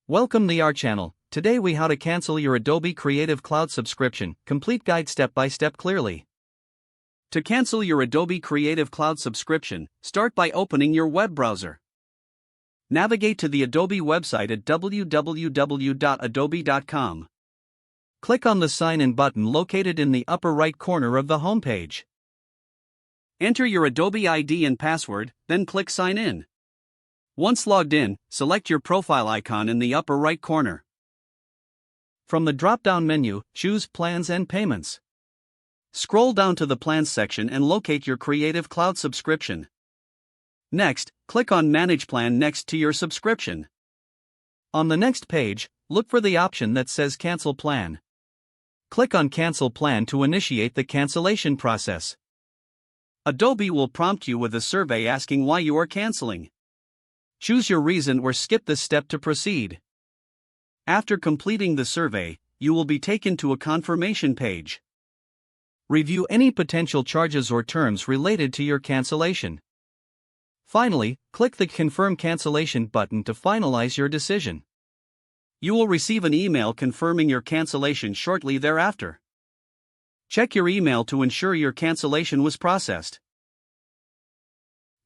Welcome to our channel. Today we how to cancel your Adobe Creative Cloud subscription, complete guide step by step clearly. To cancel your Adobe Creative Cloud subscription, start by opening your web browser. Navigate to the Adobe website at www.adobe.com. Click on the Sign In button located in the upper right corner of the homepage. Enter your Adobe ID and password, then click Sign In. Once logged in, select your profile icon in the upper right corner. From the drop-down menu, choose Plans and Payments. Scroll down to the Plans section and locate your Creative Cloud subscription. Next, click on Manage Plan next to your subscription. On the next page, look for the option that says Cancel Plan. Click on Cancel Plan to initiate the cancellation process. Adobe will prompt you with a survey asking why you are canceling. Choose your reason or skip this step to proceed. After completing the survey, you will be taken to a confirmation page. Review any potential charges or terms related to your cancellation. Finally, click the Confirm Cancellation button to finalize your decision. You will receive an email confirming your cancellation shortly thereafter. Check your email to ensure your cancellation was processed.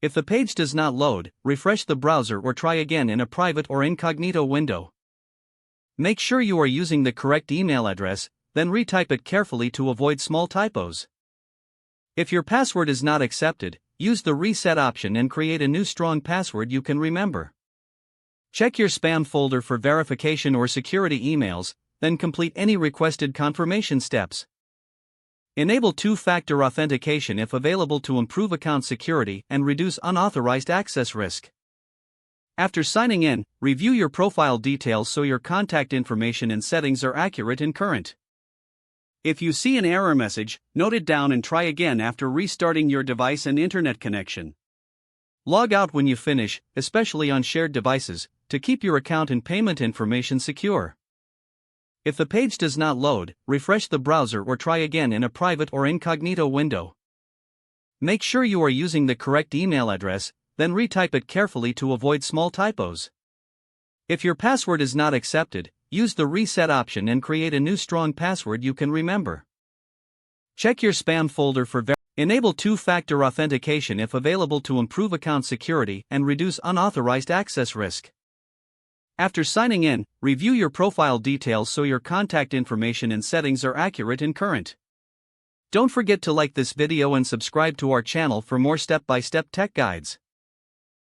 If the page does not load, refresh the browser or try again in a private or incognito window. Make sure you are using the correct email address, then retype it carefully to avoid small typos. If your password is not accepted, use the Reset option and create a new strong password you can remember. Check your spam folder for verification or security emails, then complete any requested confirmation steps. Enable two-factor authentication if available to improve account security and reduce unauthorized access risk. After signing in, review your profile details so your contact information and settings are accurate and current. If you see an error message, note it down and try again after restarting your device and internet connection. Log out when you finish, especially on shared devices, to keep your account and payment information secure. If the page does not load, refresh the browser or try again in a private or incognito window. Make sure you are using the correct email address, then retype it carefully to avoid small typos. If your password is not accepted, use the Reset option and create a new strong password you can remember. Check your spam folder for Enable two-factor authentication if available to improve account security and reduce unauthorized access risk. After signing in, review your profile details so your contact information and settings are accurate and current. Don't forget to like this video and subscribe to our channel for more step-by-step tech guides.